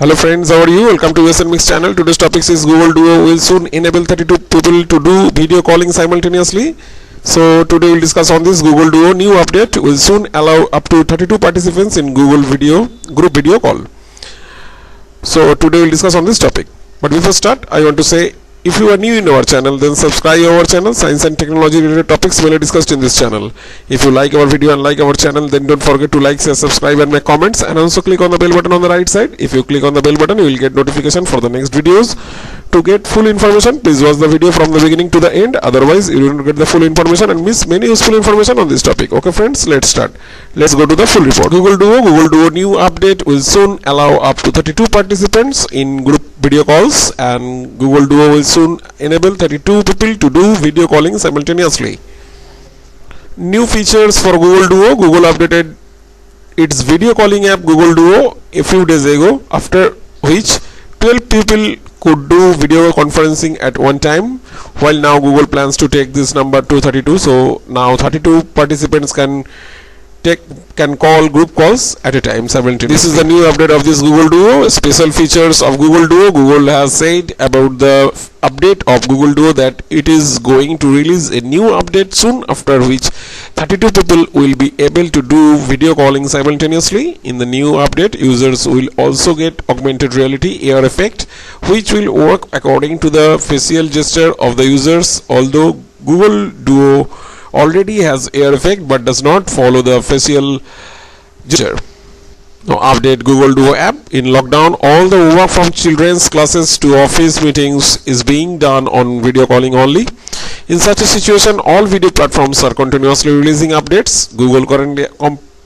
Hello friends, how are you? Welcome to USN Mix channel. Today's topic is Google Duo will soon enable 32 people to do video calling simultaneously. So today we'll discuss on this Google Duo new update will soon allow up to 32 participants in Google video group video call. So today we'll discuss on this topic. But before start, I want to say if you are new in our channel, then subscribe our channel. Science and technology related topics will be discussed in this channel. If you like our video and like our channel, then don't forget to like, share, subscribe and make comments, and also click on the bell button on the right side. If you click on the bell button, you will get notification for the next videos. To get full information, please watch the video from the beginning to the end. Otherwise, you will not get the full information and miss many useful information on this topic. Okay friends, let's start. Let's go to the full report. Google Duo new update will soon allow up to 32 participants in group video calls, and Google Duo will soon enable 32 people to do video calling simultaneously. New features for Google Duo. Google updated its video calling app Google Duo a few days ago, after which 12 people could do video conferencing at one time, while now Google plans to take this number to 32. So now 32 participants can call group calls at a time simultaneously. This is the new update of this Google Duo. Special features of Google Duo. Google has said about the update of Google Duo that it is going to release a new update soon, after which 32 people will be able to do video calling simultaneously. In the new update, users will also get augmented reality AR effect, which will work according to the facial gesture of the users. Although Google Duo already has AR effect but does not follow the facial gesture. Now update Google Duo app. In lockdown, all the work from children's classes to office meetings is being done on video calling only. In such a situation, all video platforms are continuously releasing updates. Google currently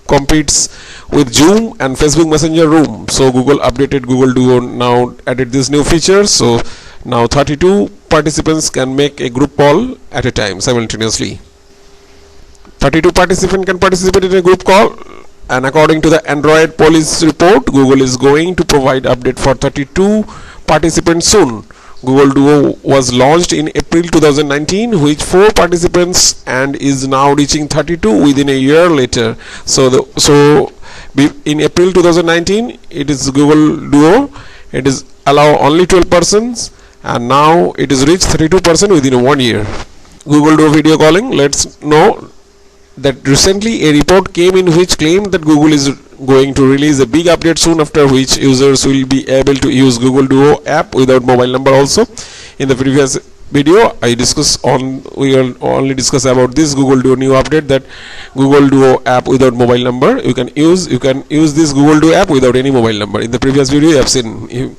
competes with Zoom and Facebook Messenger Room. So Google updated Google Duo, now added this new feature. So now 32 participants can make a group call at a time simultaneously. 32 participants can participate in a group call, and according to the Android police report, Google is going to provide update for 32 participants soon. Google Duo was launched in April 2019 with 4 participants and is now reaching 32 within a year later. In April 2019, it is Google Duo. It is allow only 12 persons, and now it is reached 32% within 1 year. Google Duo video calling. Let's know that recently a report came in which claimed that Google is going to release a big update soon, after which users will be able to use Google Duo app without mobile number also. In the previous video, we will only discuss about this Google Duo new update, that Google Duo app without mobile number. You can use this Google Duo app without any mobile number. In the previous video, you have seen.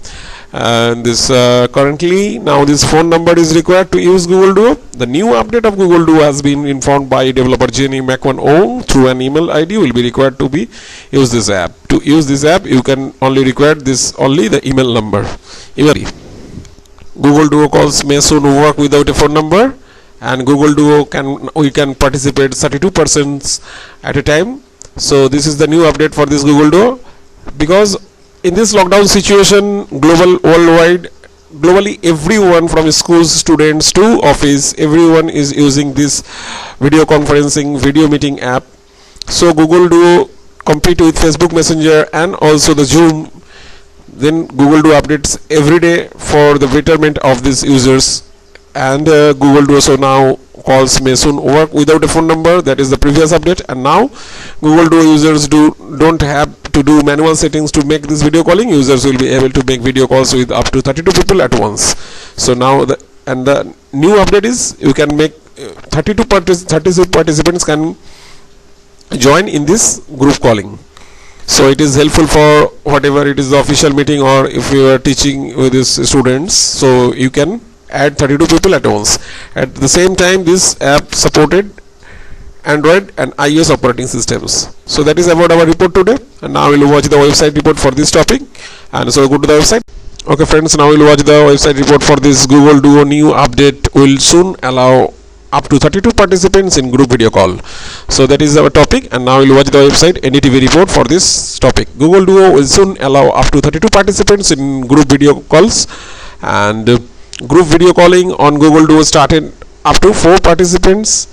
And this currently now this phone number is required to use Google Duo. The new update of Google Duo has been informed by developer Jenny McMahon through an email ID will be required to use this app. To use this app, you can only require only the email number. Google Duo calls may soon work without a phone number, and Google Duo we can participate 32% at a time. So this is the new update for this Google Duo, because in this lockdown situation, globally, everyone from schools, students to office, everyone is using this video conferencing, video meeting app. So Google Duo compete with Facebook Messenger and also the Zoom. Then Google Duo updates every day for the betterment of these users, and Google Duo so now calls may soon work without a phone number. That is the previous update, and now Google Duo users don't have to do manual settings to make this video calling. Users will be able to make video calls with up to 32 people at once. So now the new update is you can make 32 participants can join in this group calling. So it is helpful for whatever it is the official meeting, or if you are teaching with these students, so you can add 32 people at once. At the same time, this app supported Android and iOS operating systems. So that is about our report today, and now we'll watch the website report for this topic. And so go to the website. Okay friends, now we'll watch the website report for this Google Duo new update will soon allow up to 32 participants in group video call. So that is our topic, and now we'll watch the website NDTV report for this topic. Google Duo will soon allow up to 32 participants in group video calls, and group video calling on Google Duo started up to 4 participants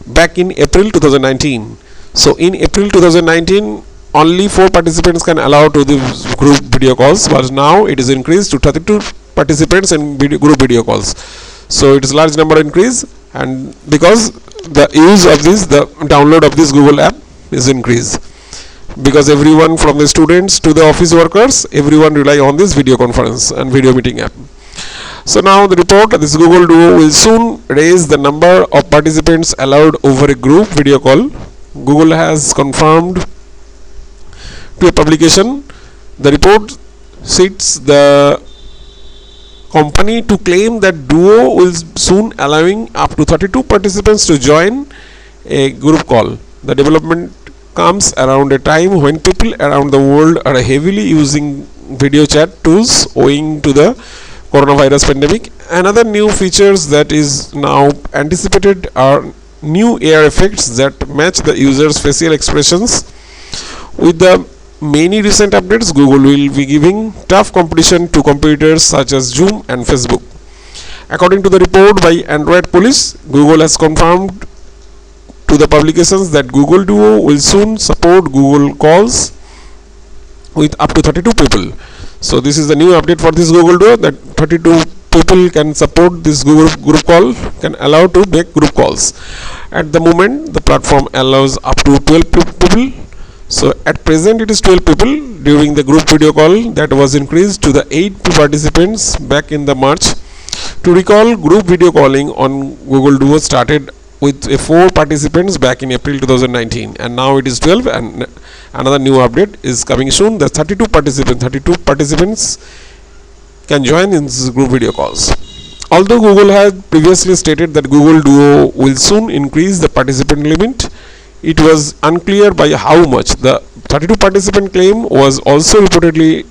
back in April 2019. So in April 2019, only 4 participants can allow to the group video calls, but now it is increased to 32 participants in group video calls. So it is large number increase, and because the use of this, the download of this Google app is increased, because everyone from the students to the office workers, everyone rely on this video conference and video meeting app. So now the report, this Google Duo will soon raise the number of participants allowed over a group video call. Google has confirmed to a publication. The report cites the company to claim that Duo will soon allowing up to 32 participants to join a group call. The development comes around a time when people around the world are heavily using video chat tools owing to the coronavirus pandemic. Another new features that is now anticipated are new AR effects that match the user's facial expressions. With the many recent updates, Google will be giving tough competition to competitors such as Zoom and Facebook. According to the report by Android Police, Google has confirmed to the publications that Google Duo will soon support Google calls with up to 32 people. So this is the new update for this Google Duo, that 32 people can support this Google group call, can allow to make group calls. At the moment, the platform allows up to 12 people. So at present it is 12 people during the group video call, that was increased to the 8 participants back in the March. To recall, group video calling on Google Duo started with 4 participants back in April 2019, and now it is 12, and another new update is coming soon. The 32 participants can join in this group video calls. Although Google had previously stated that Google Duo will soon increase the participant limit, it was unclear by how much. The 32 participant claim was also reportedly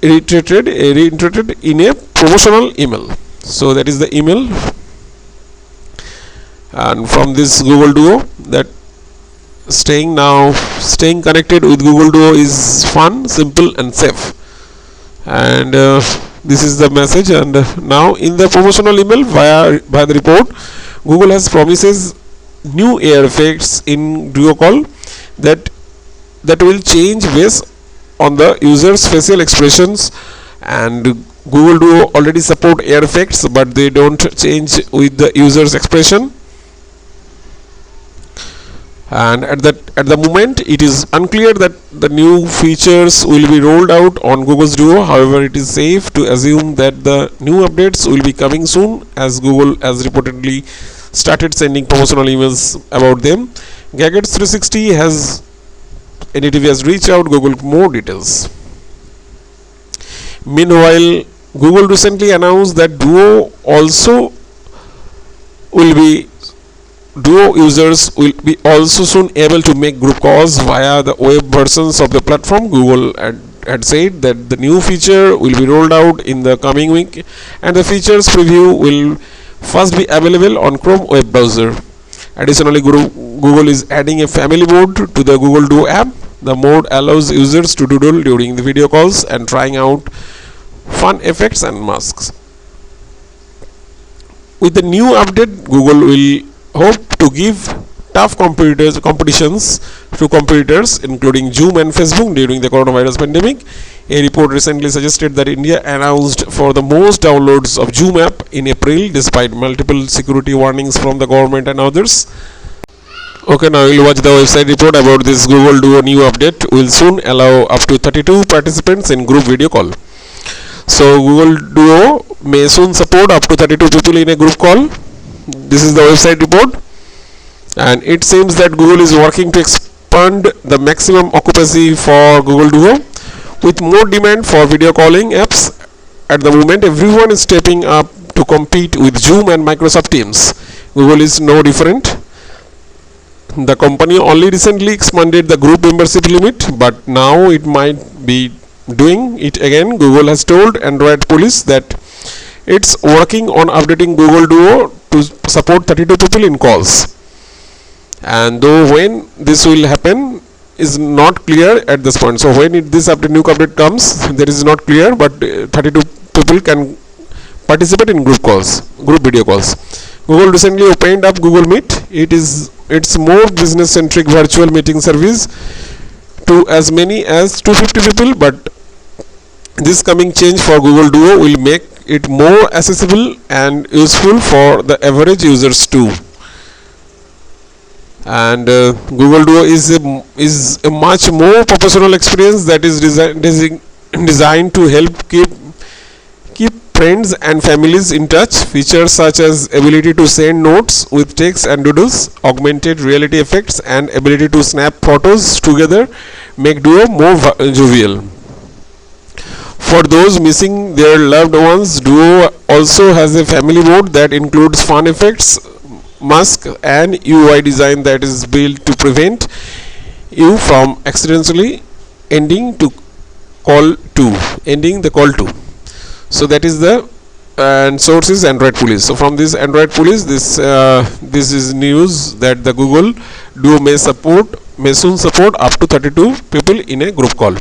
reiterated in a promotional email. So that is the email, and from this Google Duo, that staying connected with Google Duo is fun, simple and safe. And this is the message. And now in the promotional email via the report, Google has promises new AR effects in Duo call that will change based on the user's facial expressions. And Google Duo already support AR effects, but they don't change with the user's expression. And at the moment, it is unclear that the new features will be rolled out on Google's Duo. However, it is safe to assume that the new updates will be coming soon, as Google has reportedly started sending promotional emails about them. Gadgets 360 NDTV has reached out Google more details. Meanwhile, Google recently announced that Duo users will be also soon able to make group calls via the web versions of the platform. Google had said that the new feature will be rolled out in the coming week, and the features preview will first be available on Chrome web browser. Additionally, Google is adding a family mode to the Google Duo app. The mode allows users to doodle during the video calls and trying out fun effects and masks. With the new update, Google will hope to give tough competitions to competitors including Zoom and Facebook during the coronavirus pandemic. A report recently suggested that India announced for the most downloads of Zoom app in April despite multiple security warnings from the government and others. Okay, now we'll watch the website report about this Google Duo new update. Will soon allow up to 32 participants in group video call. So Google Duo may soon support up to 32 people in a group call. This is the website report, and it seems that Google is working to expand the maximum occupancy for Google Duo with more demand for video calling apps. At the moment, everyone is stepping up to compete with Zoom and Microsoft Teams. Google is no different. The company only recently expanded the group membership limit, but now it might be doing it again. Google has told Android Police that it's working on updating Google Duo to support 32 people in calls, and though when this will happen is not clear at this point. So when this new update comes, there is not clear, but 32 people can participate in group video calls. Google recently opened up Google Meet. It is its more business centric virtual meeting service to as many as 250 people, but this coming change for Google Duo will make it more accessible and useful for the average users too. And Google Duo is a much more professional experience that is designed to help keep friends and families in touch. Features such as ability to send notes with text and doodles, augmented reality effects, and ability to snap photos together make Duo more jovial. For those missing their loved ones, Duo also has a family mode that includes fun effects, mask, and UI design that is built to prevent you from accidentally ending the call to. So that is the and source is Android Police. So from this Android Police, this is news that the Google Duo may soon support up to 32 people in a group call.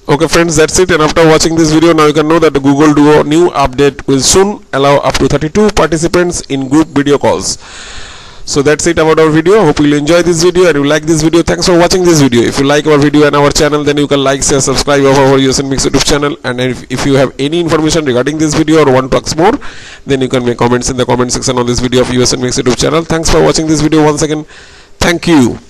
Okay friends, that's it. And after watching this video, now you can know that the Google Duo new update will soon allow up to 32 participants in group video calls. So that's it about our video. Hope you'll enjoy this video and you like this video. Thanks for watching this video. If you like our video and our channel, then you can like, share, subscribe of our USN Mix YouTube channel. And if you have any information regarding this video or want to ask more, then you can make comments in the comment section on this video of USN Mix YouTube channel. Thanks for watching this video once again. Thank you.